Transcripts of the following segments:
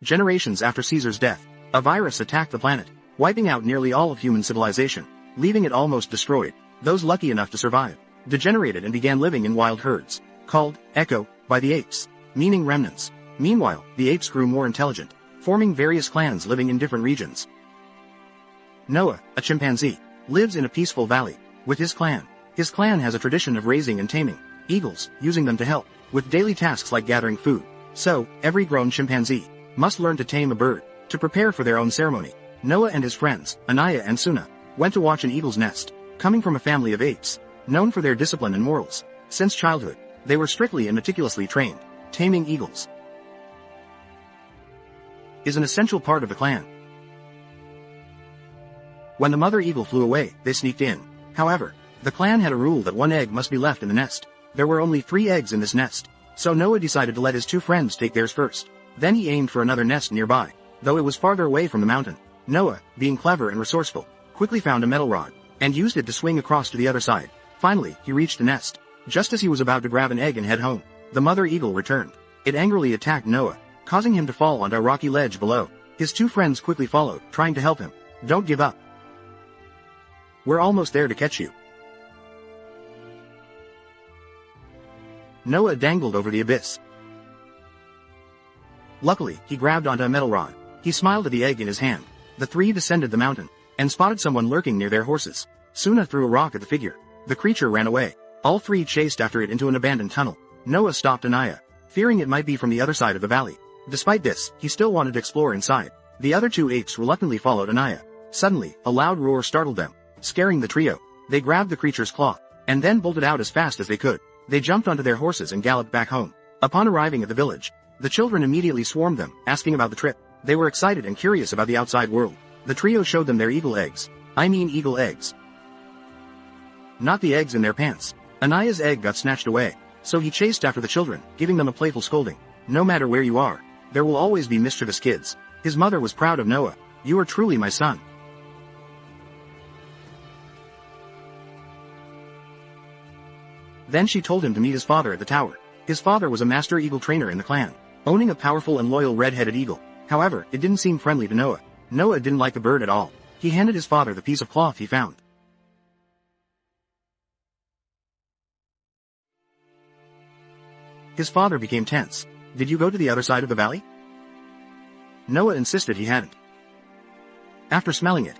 Generations after Caesar's death, a virus attacked the planet, wiping out nearly all of human civilization, leaving it almost destroyed. Those lucky enough to survive degenerated and began living in wild herds, called echo by the apes, meaning remnants. Meanwhile, the apes grew more intelligent, forming various clans living in different regions. Noah, a chimpanzee, lives in a peaceful valley with his clan. His clan has a tradition of raising and taming eagles, using them to help with daily tasks like gathering food. So, every grown chimpanzee must learn to tame a bird to prepare for their own ceremony. Noah and his friends, Anaya and Suna, went to watch an eagle's nest. Coming from a family of apes, known for their discipline and morals, since childhood, they were strictly and meticulously trained. Taming eagles is an essential part of the clan. When the mother eagle flew away, they sneaked in. However, the clan had a rule that one egg must be left in the nest. There were only 3 eggs in this nest, so Noah decided to let his 2 friends take theirs first. Then he aimed for another nest nearby, though it was farther away from the mountain. Noah, being clever and resourceful, quickly found a metal rod and used it to swing across to the other side. Finally, he reached the nest. Just as he was about to grab an egg and head home, the mother eagle returned. It angrily attacked Noah, causing him to fall onto a rocky ledge below. His 2 friends quickly followed, trying to help him. "Don't give up. We're almost there to catch you." Noah dangled over the abyss. Luckily, he grabbed onto a metal rod. He smiled at the egg in his hand. The 3 descended the mountain and spotted someone lurking near their horses. Suna threw a rock at the figure. The creature ran away. All 3 chased after it into an abandoned tunnel. Noah stopped Anaya, fearing it might be from the other side of the valley. Despite this, he still wanted to explore inside. The other 2 apes reluctantly followed Anaya. Suddenly, a loud roar startled them, scaring the trio. They grabbed the creature's claw, and then bolted out as fast as they could. They jumped onto their horses and galloped back home. Upon arriving at the village, the children immediately swarmed them, asking about the trip. They were excited and curious about the outside world. The trio showed them their eagle eggs. I mean eagle eggs, not the eggs in their pants. Anaya's egg got snatched away, so he chased after the children, giving them a playful scolding. "No matter where you are, there will always be mischievous kids." His mother was proud of Noah. "You are truly my son." Then she told him to meet his father at the tower. His father was a master eagle trainer in the clan, owning a powerful and loyal red-headed eagle. However, it didn't seem friendly to Noah. Noah didn't like the bird at all. He handed his father the piece of cloth he found. His father became tense. "Did you go to the other side of the valley?" Noah insisted he hadn't. After smelling it,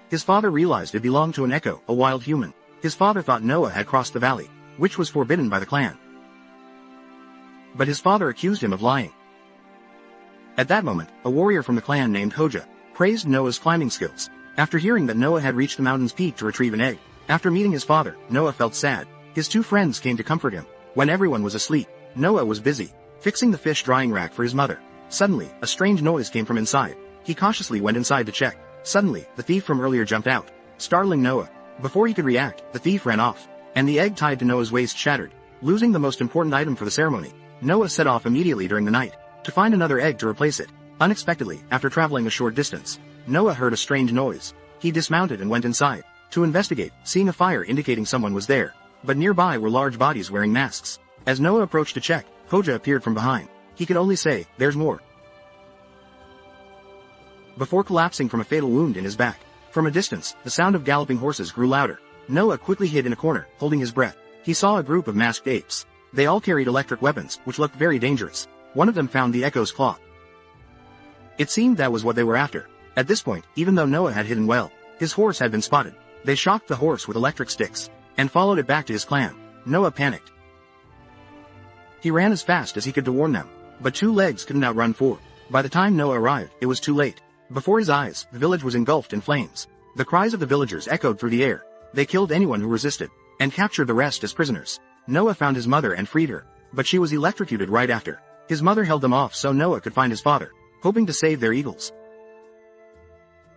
his father realized it belonged to an echo, a wild human. His father thought Noah had crossed the valley, which was forbidden by the clan. But his father accused him of lying. At that moment, a warrior from the clan named Hoja praised Noah's climbing skills. After hearing that Noah had reached the mountain's peak to retrieve an egg, after meeting his father, Noah felt sad. His 2 friends came to comfort him. When everyone was asleep, Noah was busy fixing the fish drying rack for his mother. Suddenly, a strange noise came from inside. He cautiously went inside to check. Suddenly, the thief from earlier jumped out, startling Noah. Before he could react, the thief ran off, and the egg tied to Noah's waist shattered, losing the most important item for the ceremony. Noah set off immediately during the night to find another egg to replace it. Unexpectedly, after traveling a short distance, Noah heard a strange noise. He dismounted and went inside to investigate, seeing a fire indicating someone was there. But nearby were large bodies wearing masks. As Noah approached to check, Hoja appeared from behind. He could only say, "There's more," before collapsing from a fatal wound in his back. From a distance, the sound of galloping horses grew louder. Noah quickly hid in a corner, holding his breath. He saw a group of masked apes. They all carried electric weapons, which looked very dangerous. One of them found the echo's claw. It seemed that was what they were after. At this point, even though Noah had hidden well, his horse had been spotted. They shocked the horse with electric sticks and followed it back to his clan. Noah panicked. He ran as fast as he could to warn them, but 2 legs couldn't outrun 4. By the time Noah arrived, it was too late. Before his eyes, the village was engulfed in flames. The cries of the villagers echoed through the air. They killed anyone who resisted, and captured the rest as prisoners. Noah found his mother and freed her, but she was electrocuted right after. His mother held them off so Noah could find his father, hoping to save their eagles.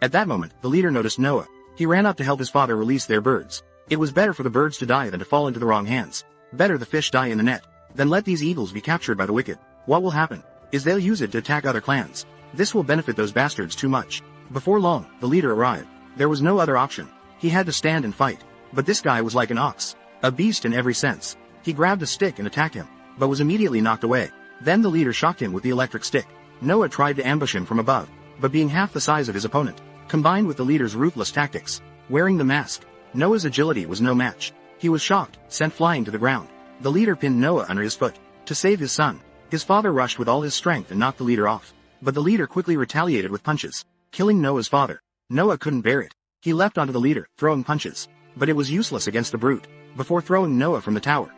At that moment, the leader noticed Noah. He ran up to help his father release their birds. It was better for the birds to die than to fall into the wrong hands. Better the fish die in the net than let these eagles be captured by the wicked. What will happen is they'll use it to attack other clans. This will benefit those bastards too much. Before long, the leader arrived. There was no other option. He had to stand and fight. But this guy was like an ox, a beast in every sense. He grabbed a stick and attacked him, but was immediately knocked away. Then the leader shocked him with the electric stick. Noah tried to ambush him from above, but being half the size of his opponent, combined with the leader's ruthless tactics, wearing the mask, Noah's agility was no match. He was shocked, sent flying to the ground. The leader pinned Noah under his foot. To save his son, his father rushed with all his strength and knocked the leader off. But the leader quickly retaliated with punches, killing Noah's father. Noah couldn't bear it. He leapt onto the leader, throwing punches. But it was useless against the brute. Before throwing Noah from the tower,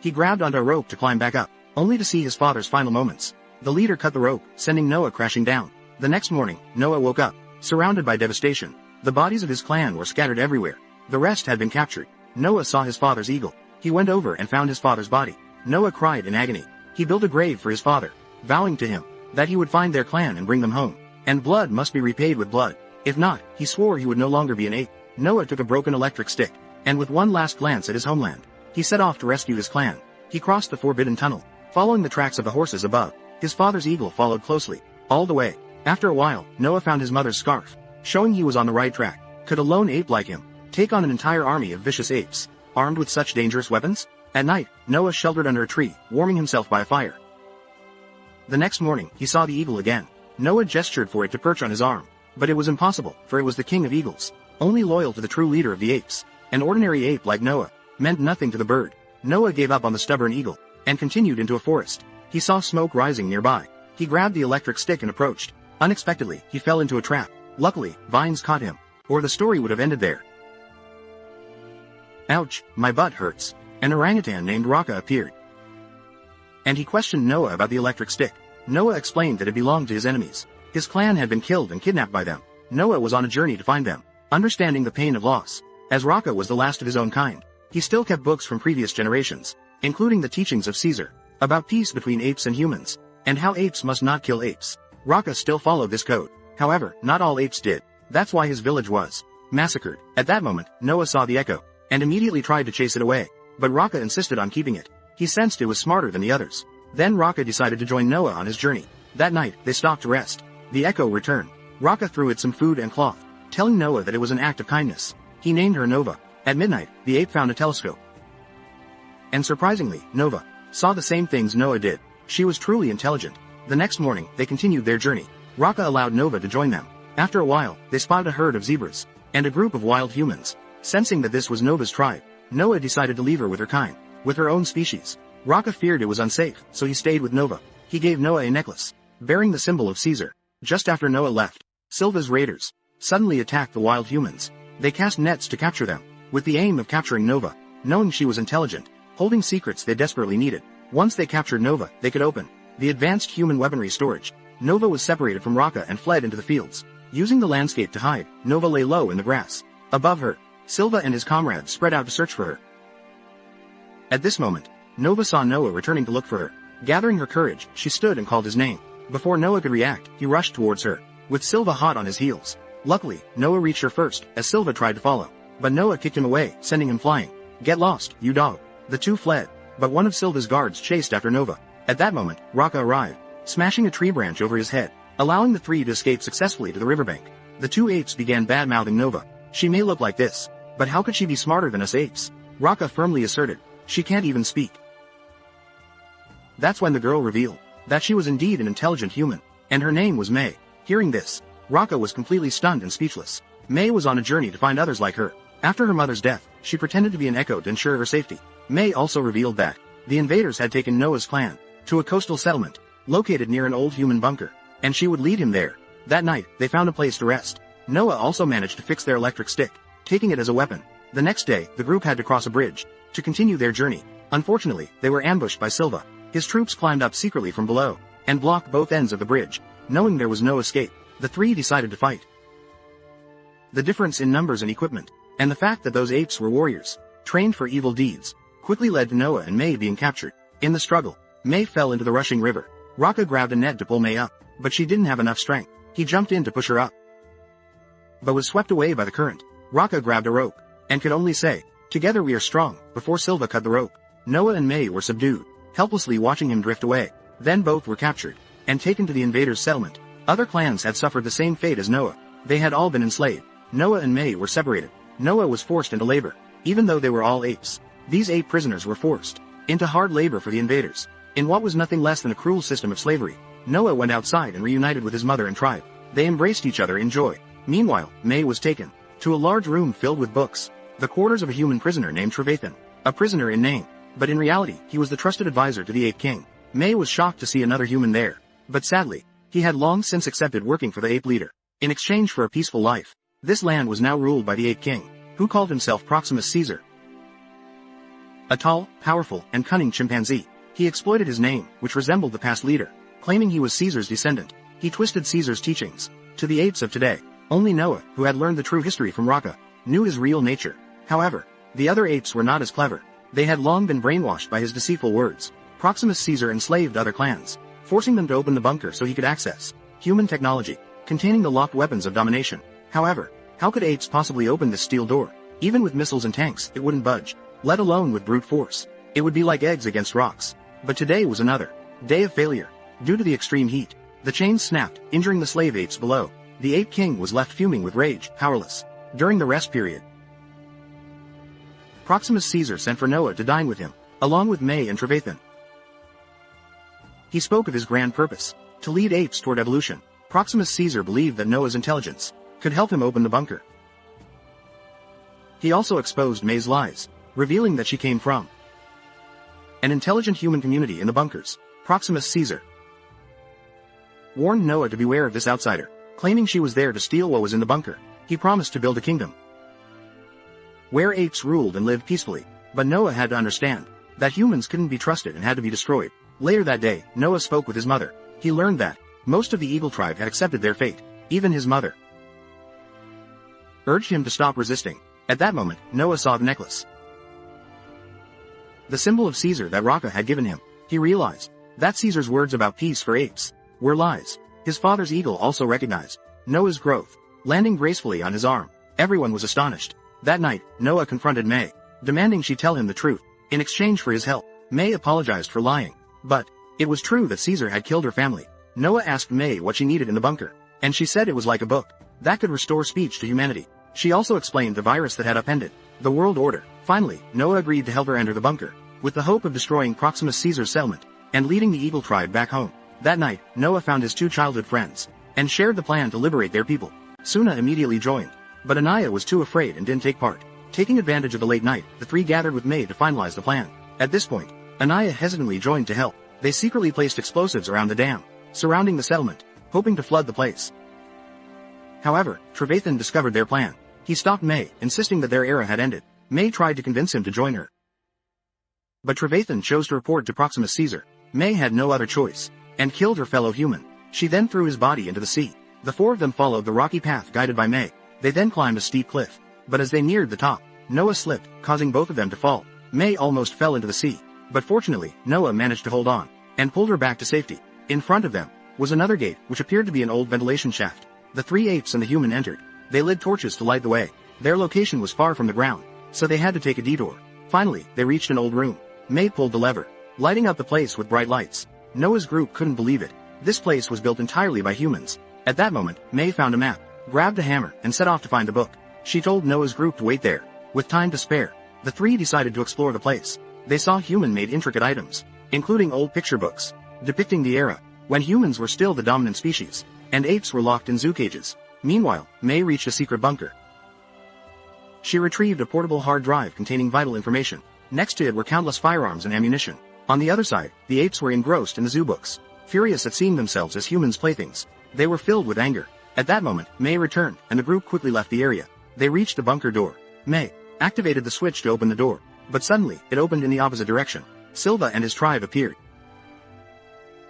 he grabbed onto a rope to climb back up, only to see his father's final moments. The leader cut the rope, sending Noah crashing down. The next morning, Noah woke up, surrounded by devastation. The bodies of his clan were scattered everywhere. The rest had been captured. Noah saw his father's eagle. He went over and found his father's body. Noah cried in agony. He built a grave for his father, vowing to him that he would find their clan and bring them home. And blood must be repaid with blood. If not, he swore he would no longer be an ape. Noah took a broken electric stick, and with one last glance at his homeland, he set off to rescue his clan. He crossed the forbidden tunnel, following the tracks of the horses above. His father's eagle followed closely, all the way. After a while, Noah found his mother's scarf, showing he was on the right track. Could a lone ape like him take on an entire army of vicious apes, armed with such dangerous weapons? At night, Noah sheltered under a tree, warming himself by a fire. The next morning, he saw the eagle again. Noah gestured for it to perch on his arm, but it was impossible, for it was the king of eagles, only loyal to the true leader of the apes. An ordinary ape like Noah meant nothing to the bird. Noah gave up on the stubborn eagle, and continued into a forest. He saw smoke rising nearby. He grabbed the electric stick and approached. Unexpectedly, he fell into a trap. Luckily, vines caught him, or the story would have ended there. Ouch, my butt hurts. An orangutan named Raka appeared, and he questioned Noah about the electric stick. Noah explained that it belonged to his enemies. His clan had been killed and kidnapped by them. Noah was on a journey to find them, understanding the pain of loss. As Raka was the last of his own kind, he still kept books from previous generations, including the teachings of Caesar, about peace between apes and humans, and how apes must not kill apes. Raka still followed this code. However, not all apes did. That's why his village was massacred. At that moment, Noah saw the echo, and immediately tried to chase it away. But Raka insisted on keeping it. He sensed it was smarter than the others. Then Raka decided to join Noah on his journey. That night, they stopped to rest. The echo returned. Raka threw it some food and cloth, telling Noah that it was an act of kindness. He named her Nova. At midnight, the ape found a telescope. And surprisingly, Nova saw the same things Noah did. She was truly intelligent. The next morning, they continued their journey. Raka allowed Nova to join them. After a while, they spotted a herd of zebras, and a group of wild humans. Sensing that this was Nova's tribe, Noah decided to leave her with her kind, with her own species. Raka feared it was unsafe, so he stayed with Nova. He gave Noah a necklace, bearing the symbol of Caesar. Just after Noah left, Silva's raiders suddenly attacked the wild humans. They cast nets to capture them, with the aim of capturing Nova, knowing she was intelligent, holding secrets they desperately needed. Once they captured Nova, they could open the advanced human weaponry storage. Nova was separated from Raka and fled into the fields. Using the landscape to hide, Nova lay low in the grass. Above her, Silva and his comrades spread out to search for her. At this moment, Nova saw Noah returning to look for her. Gathering her courage, she stood and called his name. Before Noah could react, he rushed towards her, with Silva hot on his heels. Luckily, Noah reached her first, as Silva tried to follow. But Noah kicked him away, sending him flying. "Get lost, you dog." The two fled, but one of Silva's guards chased after Nova. At that moment, Raka arrived, smashing a tree branch over his head, allowing the three to escape successfully to the riverbank. The two apes began bad-mouthing Nova. "She may look like this, but how could she be smarter than us apes?" Raka firmly asserted. "She can't even speak." That's when the girl revealed that she was indeed an intelligent human, and her name was May. Hearing this, Raka was completely stunned and speechless. May was on a journey to find others like her. After her mother's death, she pretended to be an echo to ensure her safety. May also revealed that the invaders had taken Noah's clan to a coastal settlement located near an old human bunker, and she would lead him there. That night, they found a place to rest. Noah also managed to fix their electric stick, taking it as a weapon. The next day, the group had to cross a bridge to continue their journey. Unfortunately, they were ambushed by Silva. His troops climbed up secretly from below and blocked both ends of the bridge. Knowing there was no escape, the three decided to fight. The difference in numbers and equipment, and the fact that those apes were warriors, trained for evil deeds, quickly led to Noah and May being captured. In the struggle, May fell into the rushing river. Raka grabbed a net to pull May up, but she didn't have enough strength. He jumped in to push her up, but was swept away by the current. Raka grabbed a rope, and could only say, "Together we are strong," before Silva cut the rope. Noah and May were subdued, helplessly watching him drift away. Then both were captured, and taken to the invaders' settlement. Other clans had suffered the same fate as Noah. They had all been enslaved. Noah and May were separated. Noah was forced into labor, even though they were all apes. These ape prisoners were forced into hard labor for the invaders. In what was nothing less than a cruel system of slavery, Noah went outside and reunited with his mother and tribe. They embraced each other in joy. Meanwhile, May was taken to a large room filled with books, the quarters of a human prisoner named Trevathan, a prisoner in name, but in reality he was the trusted advisor to the Ape King. May was shocked to see another human there, but sadly, he had long since accepted working for the ape leader, in exchange for a peaceful life. This land was now ruled by the Ape King, who called himself Proximus Caesar. A tall, powerful, and cunning chimpanzee, he exploited his name, which resembled the past leader, claiming he was Caesar's descendant. He twisted Caesar's teachings to the apes of today. Only Noah, who had learned the true history from Raka, knew his real nature. However, the other apes were not as clever. They had long been brainwashed by his deceitful words. Proximus Caesar enslaved other clans, forcing them to open the bunker so he could access human technology, containing the locked weapons of domination. However, how could apes possibly open this steel door? Even with missiles and tanks, it wouldn't budge, let alone with brute force. It would be like eggs against rocks. But today was another day of failure. Due to the extreme heat, the chains snapped, injuring the slave apes below. The Ape King was left fuming with rage, powerless. During the rest period, Proximus Caesar sent for Noah to dine with him, along with May and Trevathan. He spoke of his grand purpose, to lead apes toward evolution. Proximus Caesar believed that Noah's intelligence could help him open the bunker. He also exposed May's lies, revealing that she came from an intelligent human community in the bunkers. Proximus Caesar warned Noah to beware of this outsider, claiming she was there to steal what was in the bunker. He promised to build a kingdom where apes ruled and lived peacefully, but Noah had to understand that humans couldn't be trusted and had to be destroyed. Later that day, Noah spoke with his mother. He learned that most of the Eagle tribe had accepted their fate. Even his mother urged him to stop resisting. At that moment, Noah saw the necklace, the symbol of Caesar that Raka had given him. He realized that Caesar's words about peace for apes were lies. His father's eagle also recognized Noah's growth, landing gracefully on his arm. Everyone was astonished. That night, Noah confronted May, demanding she tell him the truth. In exchange for his help, May apologized for lying. But it was true that Caesar had killed her family. Noah asked May what she needed in the bunker, and she said it was like a book that could restore speech to humanity. She also explained the virus that had upended the world order. Finally, Noah agreed to help her enter the bunker, with the hope of destroying Proximus Caesar's settlement and leading the Eagle tribe back home. That night, Noah found his two childhood friends and shared the plan to liberate their people. Suna immediately joined, but Anaya was too afraid and didn't take part. Taking advantage of the late night, the three gathered with May to finalize the plan. At this point, Anaya hesitantly joined to help. They secretly placed explosives around the dam, surrounding the settlement, hoping to flood the place. However, Trevathan discovered their plan. He stopped May, insisting that their era had ended. May tried to convince him to join her, but Trevathan chose to report to Proximus Caesar. May had no other choice, and killed her fellow human. She then threw his body into the sea. The four of them followed the rocky path guided by May. They then climbed a steep cliff, but as they neared the top, Noah slipped, causing both of them to fall. May almost fell into the sea, but fortunately, Noah managed to hold on, and pulled her back to safety. In front of them was another gate, which appeared to be an old ventilation shaft. The three apes and the human entered. They lit torches to light the way. Their location was far from the ground, so they had to take a detour. Finally, they reached an old room. May pulled the lever, lighting up the place with bright lights. Noah's group couldn't believe it. This place was built entirely by humans. At that moment, May found a map, grabbed a hammer, and set off to find the book. She told Noah's group to wait there. With time to spare, the three decided to explore the place. They saw human-made intricate items, including old picture books, depicting the era when humans were still the dominant species, and apes were locked in zoo cages. Meanwhile, May reached a secret bunker. She retrieved a portable hard drive containing vital information. Next to it were countless firearms and ammunition. On the other side, the apes were engrossed in the zoo books, furious at seeing themselves as humans' playthings. They were filled with anger. At that moment, May returned, and the group quickly left the area. They reached the bunker door. May activated the switch to open the door, but suddenly, it opened in the opposite direction. Silva and his tribe appeared.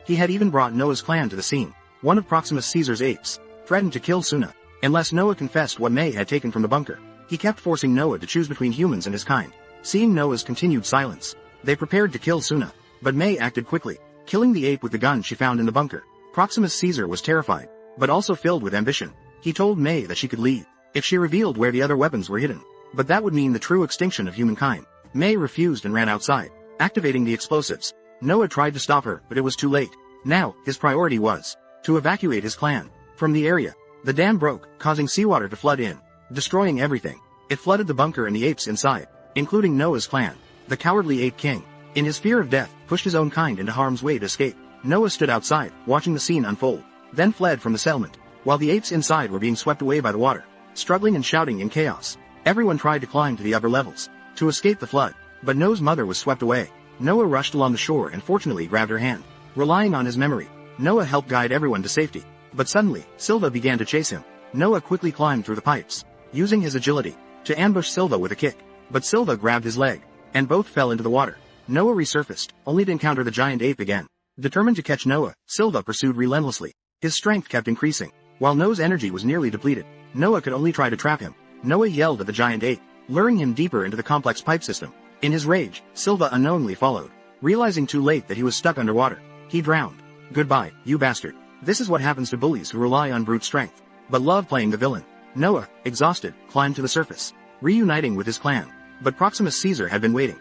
He had even brought Noah's clan to the scene. One of Proximus Caesar's apes threatened to kill Suna unless Noah confessed what May had taken from the bunker. He kept forcing Noah to choose between humans and his kind. Seeing Noah's continued silence, they prepared to kill Suna, but May acted quickly, killing the ape with the gun she found in the bunker. Proximus Caesar was terrified, but also filled with ambition. He told May that she could leave if she revealed where the other weapons were hidden, but that would mean the true extinction of humankind. May refused and ran outside, activating the explosives. Noah tried to stop her, but it was too late. Now, his priority was to evacuate his clan from the area. The dam broke, causing seawater to flood in, destroying everything. It flooded the bunker and the apes inside, including Noah's clan. The cowardly Ape King in his fear of death, pushed his own kind into harm's way to escape. Noah stood outside, watching the scene unfold, then fled from the settlement, while the apes inside were being swept away by the water, struggling and shouting in chaos. Everyone tried to climb to the upper levels, to escape the flood, but Noah's mother was swept away. Noah rushed along the shore and fortunately grabbed her hand. Relying on his memory, Noah helped guide everyone to safety. But suddenly, Silva began to chase him. Noah quickly climbed through the pipes, using his agility, to ambush Silva with a kick. But Silva grabbed his leg, and both fell into the water. Noah resurfaced, only to encounter the giant ape again. Determined to catch Noah, Silva pursued relentlessly. His strength kept increasing, while Noah's energy was nearly depleted. Noah could only try to trap him. Noah yelled at the giant ape, luring him deeper into the complex pipe system. In his rage, Silva unknowingly followed. Realizing too late that he was stuck underwater, he drowned. Goodbye, you bastard. This is what happens to bullies who rely on brute strength, but love playing the villain. Noah, exhausted, climbed to the surface, reuniting with his clan. But Proximus Caesar had been waiting.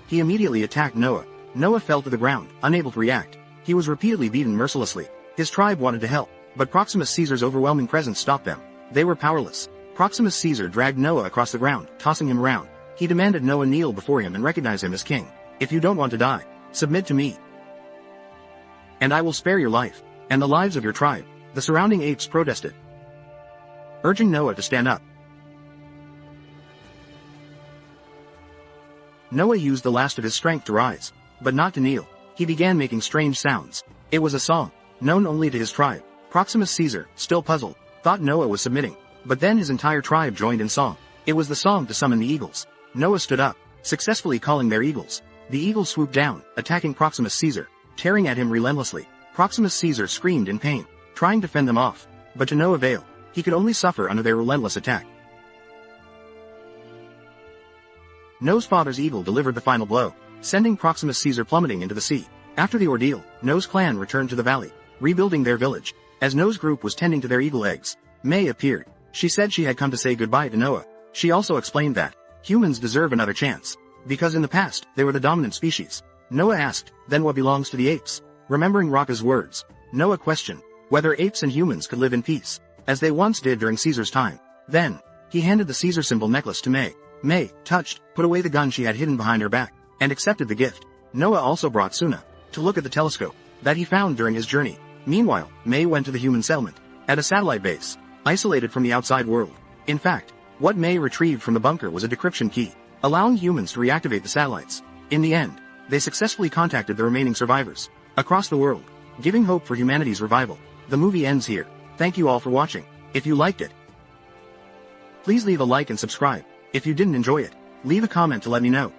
He immediately attacked Noah. Noah fell to the ground, unable to react. He was repeatedly beaten mercilessly. His tribe wanted to help, but Proximus Caesar's overwhelming presence stopped them. They were powerless. Proximus Caesar dragged Noah across the ground, tossing him around. He demanded Noah kneel before him and recognize him as king. If you don't want to die, submit to me, and I will spare your life, and the lives of your tribe. The surrounding apes protested, urging Noah to stand up. Noah used the last of his strength to rise, but not to kneel. He began making strange sounds. It was a song, known only to his tribe. Proximus Caesar, still puzzled, thought Noah was submitting, but then his entire tribe joined in song. It was the song to summon the eagles. Noah stood up, successfully calling their eagles. The eagles swooped down, attacking Proximus Caesar, tearing at him relentlessly. Proximus Caesar screamed in pain, trying to fend them off, but to no avail. He could only suffer under their relentless attack. Noah's father's eagle delivered the final blow, sending Proximus Caesar plummeting into the sea. After the ordeal, Noah's clan returned to the valley, rebuilding their village. As Noah's group was tending to their eagle eggs, May appeared. She said she had come to say goodbye to Noah. She also explained that humans deserve another chance, because in the past, they were the dominant species. Noah asked, then what belongs to the apes? Remembering Raka's words, Noah questioned whether apes and humans could live in peace, as they once did during Caesar's time. Then, he handed the Caesar symbol necklace to May. May, touched, put away the gun she had hidden behind her back, and accepted the gift. Noah also brought Suna to look at the telescope that he found during his journey. Meanwhile, May went to the human settlement, at a satellite base, isolated from the outside world. In fact, what May retrieved from the bunker was a decryption key, allowing humans to reactivate the satellites. In the end, they successfully contacted the remaining survivors across the world, giving hope for humanity's revival. The movie ends here. Thank you all for watching. If you liked it, please leave a like and subscribe. If you didn't enjoy it, leave a comment to let me know.